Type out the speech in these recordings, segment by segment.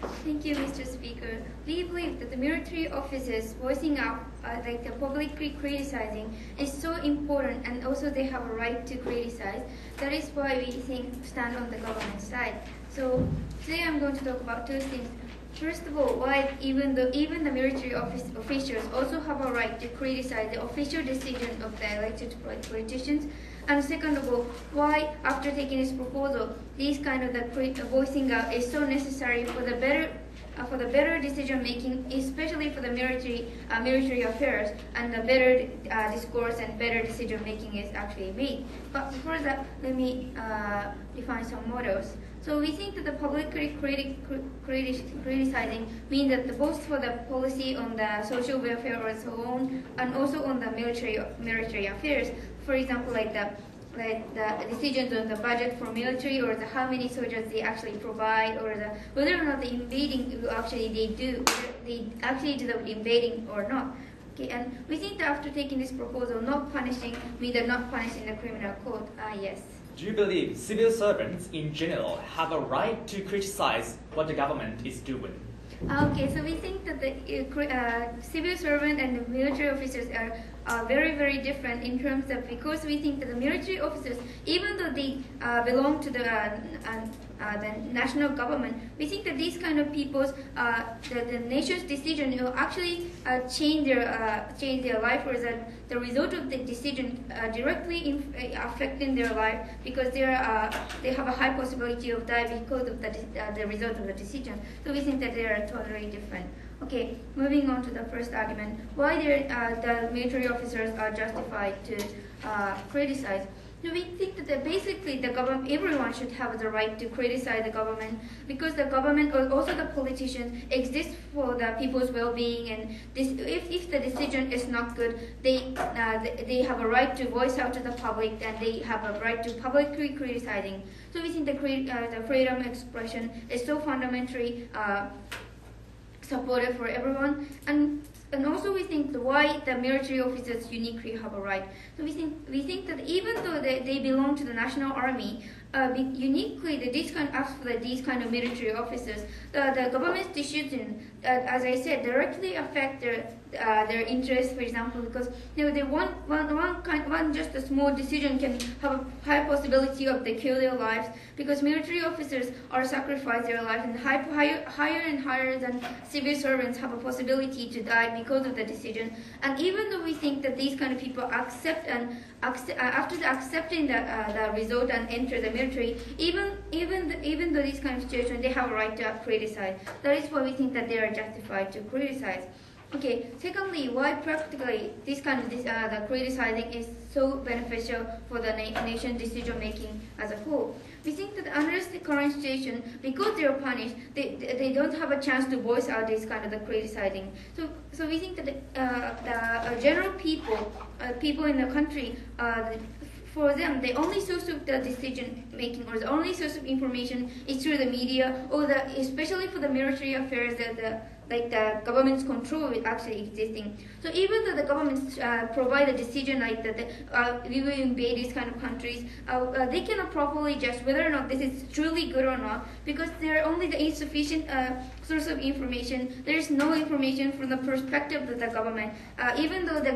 Thank you, Mr. Speaker. We believe that the military officers voicing out, publicly criticizing, is so important, and also they have a right to criticize. That is why we stand on the government side. So today I'm going to talk about two things. First of all, why even the military officials also have a right to criticize the official decision of the elected politicians. And second of all, why after taking this proposal, these kind of the voicing out is so necessary for the better decision making, especially for the military affairs, and the better discourse and better decision making is actually made. But before that, let me define some models. So we think that the publicly criticizing means that both for the policy on the social welfare or so on, and also on the military affairs. For example, like the decisions on the budget for military, or how many soldiers they actually provide, or whether or not the invading they actually do the invading or not. Okay, and we think that after taking this proposal, not punishing means that not punishing the criminal code. Yes. Do you believe civil servants in general have a right to criticize what the government is doing? Okay, so we think that the civil servant and the military officers are very, very different in terms of, because we think that the military officers, even though they belong to the national government, we think that these kind of people's the nation's decision will actually change their life, or the result of the decision directly affecting their life, because they have a high possibility of dying because of the result of the decision. So we think that they are totally different. Okay, moving on to the first argument, why the military officers are justified to criticize. So we think that basically the government, everyone should have the right to criticize the government, because the government or also the politicians exist for the people's well-being, and if the decision is not good, they have a right to voice out to the public, and they have a right to publicly criticizing. So we think the freedom of expression is so fundamentally supported for everyone, and also we think why the military officers uniquely have a right. So we think that even though they belong to the national army, uniquely these kind of military officers, the government's decision, as I said, directly affect their interests. For example, because they one just a small decision can have a high possibility of they kill their lives, because military officers are sacrifice their life, and higher and higher than civil servants have a possibility to die because of the decision. And even though we think that these kind of people accept after accepting the result and enter the military, even though these kind of situations, they have a right to criticize. That is why we think that they are justified to criticize. Okay. Secondly, why practically this kind of the criticizing is so beneficial for the nation's decision making as a whole. We think that under the current situation, because they are punished, they don't have a chance to voice out this kind of the criticizing. So we think that the general people in the country, for them, the only source of the decision making, or the only source of information, is through the media, or especially for the military affairs, the government's control is actually existing. So even though the governments provide a decision like that we will invade these kind of countries, they cannot properly judge whether or not this is truly good or not, because there are only the insufficient source of information. There is no information from the perspective of the government. Even though the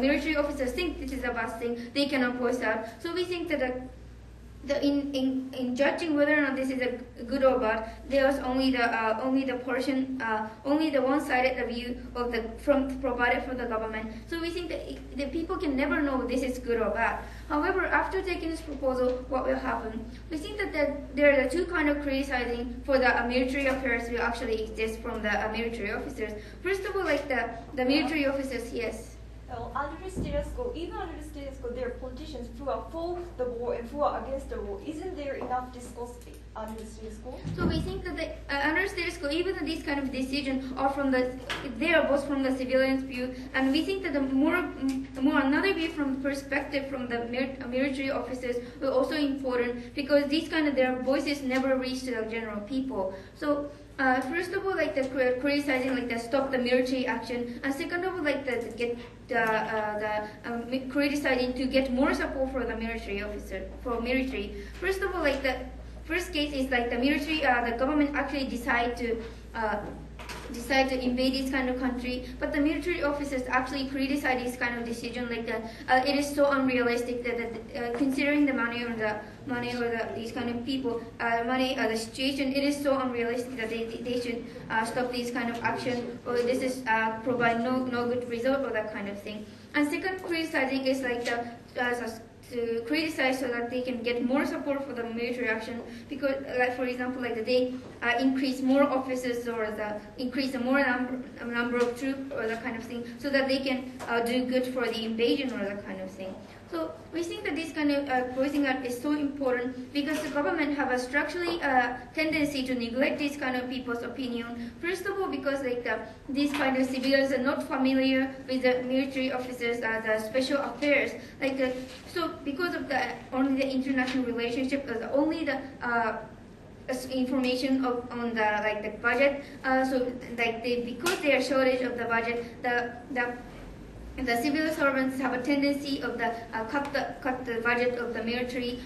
military officers think this is a bad thing, they cannot voice out. So we think that in judging whether or not this is a good or bad, there's only the one-sided view of provided for the government. So we think that the people can never know this is good or bad. However, after taking this proposal, what will happen? We think that there are the two kind of criticizing for the military affairs will actually exist from the military officers. First of all, like the military officers, yes. Under the status quo, even under the status quo, there are politicians who are for the war and who are against the war. Isn't there enough discourse under the status quo? So we think that under status quo, even these kind of decisions are they are both from the civilian's view, and we think that the more another view from perspective from the military officers will also important, because these kind of their voices never reach to the general people. So. First of all, like the criticizing, like the stop the military action, and second of all, like criticizing to get more support for the military officer, for military. First of all, like first case is like the military, the government actually decide to invade this kind of country, but the military officers actually criticize this kind of decision, like it is so unrealistic that considering the money or these kind of people, the situation, it is so unrealistic that they should stop this kind of action, or this is provide no good result or that kind of thing. And second criticizing is like to criticize so that they can get more support for the military action, because like for example like they increase more officers or increase the more number of troops or that kind of thing, so that they can do good for the invasion or that kind of thing. So we think that this kind of voicing out is so important, because the government have a structurally tendency to neglect this kind of people's opinion. First of all, because like these kind of civilians are not familiar with the military officers, the special affairs. So because of only the international relationship, only the information on the budget. So because they are shortage of the budget, the civil servants have a tendency of cut the budget of the military,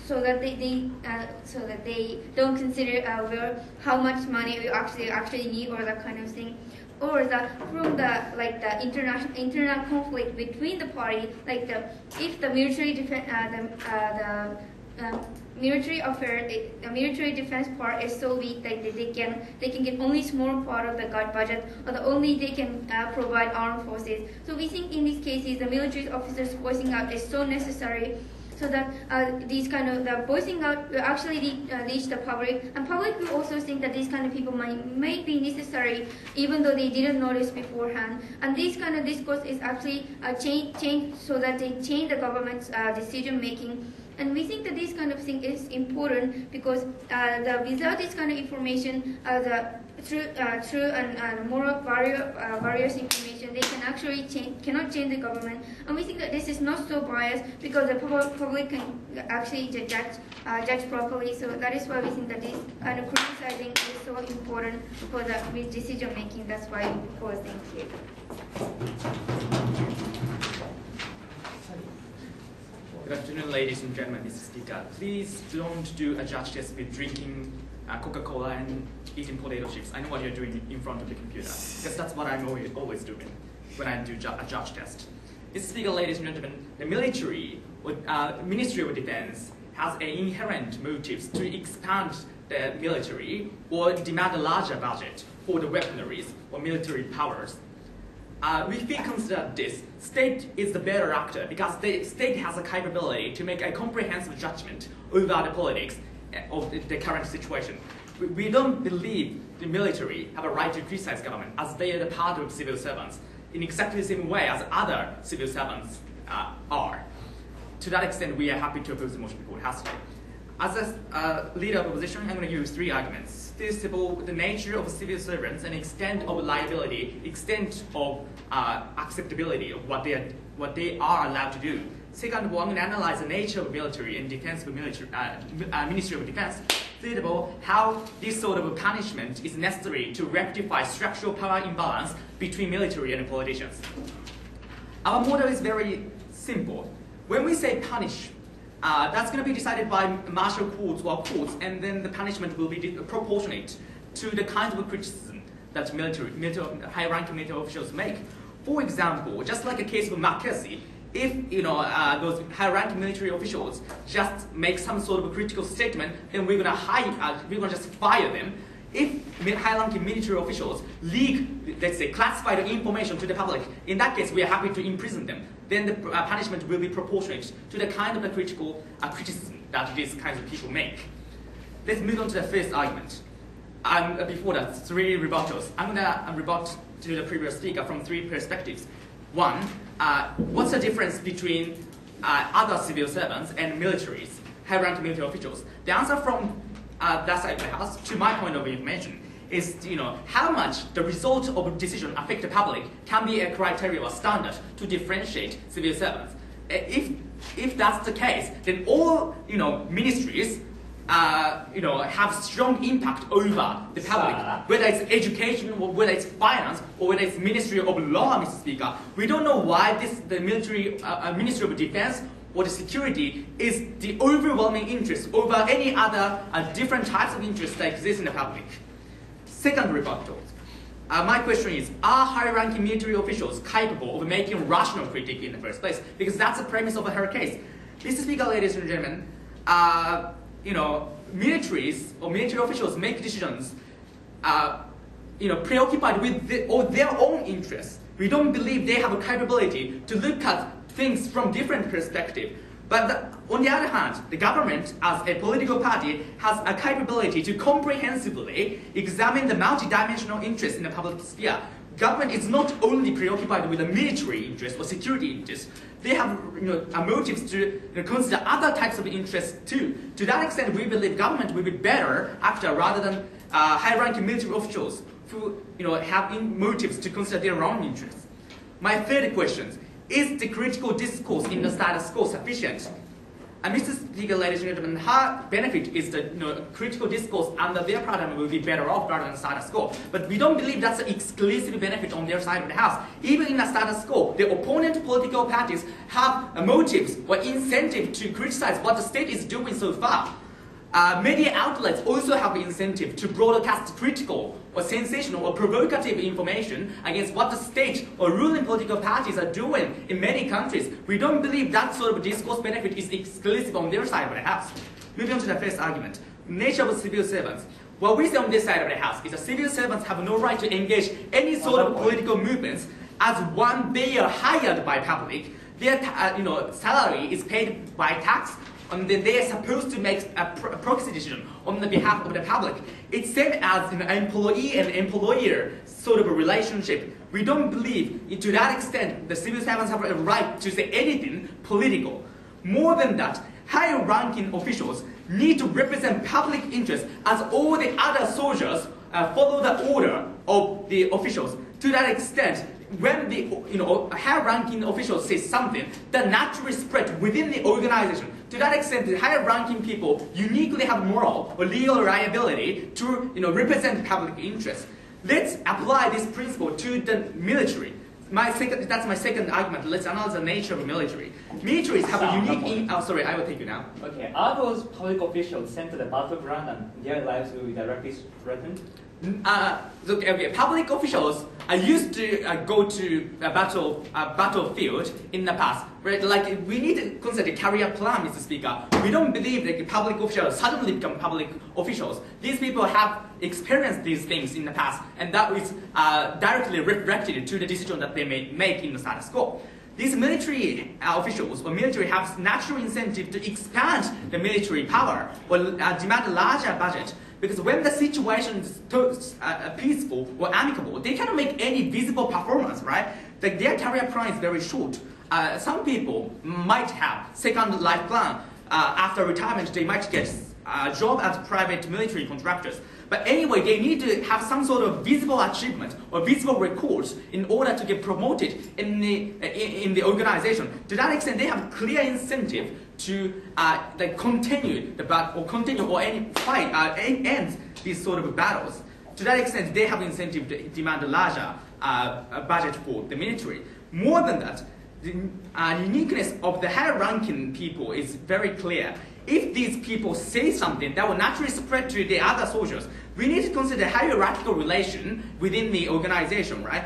so that they don't consider how much money we actually need or that kind of thing. Or from the internal conflict between the party, if the military military defense part is so weak that they can get only small part of the budget, or only they can provide armed forces. So we think in these cases the military officers voicing out is so necessary, so that these kind of the voicing out will actually reach the public, and public will also think that these kind of people may be necessary even though they didn't notice beforehand. And this kind of discourse is actually changed so that they change the government's decision making. And we think that this kind of thing is important, because without this kind of information, the true and more various information, they can actually cannot change the government. And we think that this is not so biased, because the public can actually judge properly. So that is why we think that this kind of criticizing is so important for the decision making. That's why we propose. Thank you. Good afternoon, ladies and gentlemen, Mr. Speaker. Please don't do a judge test with drinking Coca-Cola and eating potato chips. I know what you're doing in front of the computer, because that's what I'm always doing when I do a judge test. Mr. Speaker, ladies and gentlemen, the military, Ministry of Defense, has an inherent motives to expand the military or demand a larger budget for the weaponries or military powers. If we consider this, state is the better actor, because the state has a capability to make a comprehensive judgment over the politics of the current situation. We don't believe the military have a right to criticize government, as they are the part of civil servants in exactly the same way as other civil servants are. To that extent, we are happy to oppose the motion before it has to. As a leader of opposition, I'm going to use three arguments. First of all, the nature of civil servants and extent of liability, extent of acceptability of what they are allowed to do. Second of all, I'm going to analyze the nature of military and defense of Ministry of Defense. Third of all, how this sort of punishment is necessary to rectify structural power imbalance between military and politicians. Our model is very simple. When we say punish, that's going to be decided by martial courts or courts, and then the punishment will be proportionate to the kind of criticism that high-ranking military officials make. For example, just like a case of McCarthy, if those high-ranking military officials just make some sort of a critical statement, then we're going to just fire them. If high-ranking military officials leak, let's say, classified information to the public, in that case, we are happy to imprison them. Then the punishment will be proportionate to the kind of the critical criticism that these kinds of people make. Let's move on to the first argument. Before that, three rebuttals. I'm going to rebut to the previous speaker from three perspectives. One, what's the difference between other civil servants and militaries, high-ranking military officials? The answer from that side of the house, to my point of information, is how much the result of a decision affect the public can be a criteria or standard to differentiate civil servants. If that's the case, then all ministries have strong impact over the public, whether it's education or whether it's finance or whether it's Ministry of Law, Mr. Speaker. We don't know why the Ministry of Defense or the security is the overwhelming interest over any other different types of interests that exist in the public. Second rebuttal. My question is, are high-ranking military officials capable of making rational critique in the first place? Because that's the premise of her case. Mr. Speaker, ladies and gentlemen, militaries or military officials make decisions preoccupied with their own interests. We don't believe they have a capability to look at things from different perspectives. But on the other hand, the government, as a political party, has a capability to comprehensively examine the multidimensional interests in the public sphere. Government is not only preoccupied with the military interest or security interest. They have motives to consider other types of interests too. To that extent, we believe government will be better actor rather than high-ranking military officials who have motives to consider their own interests. My third question. Is the critical discourse in the status quo sufficient? And Mr. Speaker, ladies and gentlemen, her benefit is that critical discourse under their paradigm will be better off rather than status quo. But we don't believe that's an exclusive benefit on their side of the house. Even in the status quo, the opponent political parties have motives or incentive to criticize what the state is doing so far. Media outlets also have incentive to broadcast critical or sensational or provocative information against what the state or ruling political parties are doing in many countries. We don't believe that sort of discourse benefit is exclusive on their side of the house. Moving on to the first argument, nature of civil servants. What we say on this side of the house is that civil servants have no right to engage any sort of political movements as one they are hired by public. Their salary is paid by tax, and then they are supposed to make a proxy decision on the behalf of the public. It's same as an employee and employer sort of a relationship. We don't believe, to that extent, the civil servants have a right to say anything political. More than that, high-ranking officials need to represent public interest as all the other soldiers follow the order of the officials. To that extent, when the high-ranking officials say something, that naturally spread within the organization. To that extent, the higher-ranking people uniquely have moral or legal liability to represent public interest. Let's apply this principle to the military. That's my second argument. Let's analyze the nature of military. Militaries have a unique... sorry, I will take you now. Okay, are those public officials sent to the battleground and their lives will be directly threatened? Public officials are used to go to a battlefield in the past. Right? Like, we need to consider the career plan, Mr. Speaker. We don't believe that public officials suddenly become public officials. These people have experienced these things in the past, and that is directly reflected to the decision that they may make in the status quo. These military officials or military have natural incentive to expand the military power or demand a larger budget. Because when the situation is peaceful or amicable, they cannot make any visible performance, right? Like, their career plan is very short. Some people might have second life plan. After retirement, they might get a job as private military contractors. But anyway, they need to have some sort of visible achievement or visible records in order to get promoted in the organization. To that extent, they have clear incentive to continue the battle or continue or any fight end these sort of battles. To that extent, they have incentive to demand a larger budget for the military. More than that, the uniqueness of the higher-ranking people is very clear. If these people say something that will naturally spread to the other soldiers, we need to consider hierarchical relation within the organization, right?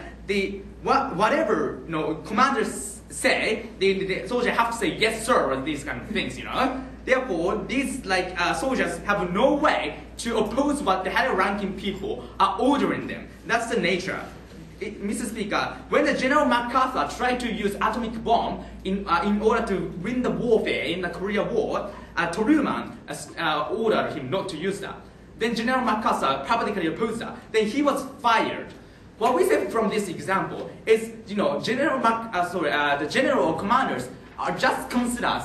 Whatever commanders say, the soldiers have to say yes sir or these kind of things, Therefore, these soldiers have no way to oppose what the higher-ranking people are ordering them. That's the nature. Mr. Speaker, when the General MacArthur tried to use atomic bomb in order to win the warfare in the Korean War, Truman ordered him not to use that. Then General MacArthur publicly opposed that. Then he was fired. What we say from this example is, the general or commanders are just considered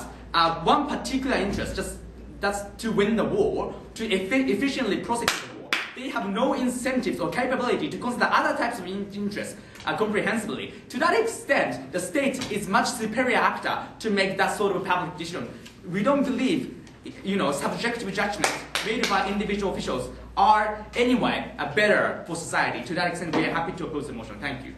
one particular interest, that's to win the war, to efficiently prosecute the war. They have no incentives or capability to consider other types of interests comprehensively. To that extent, the state is much superior actor to make that sort of public decision. We don't believe, subjective judgments made by individual officials are anyway better for society. To that extent, we are happy to oppose the motion. Thank you.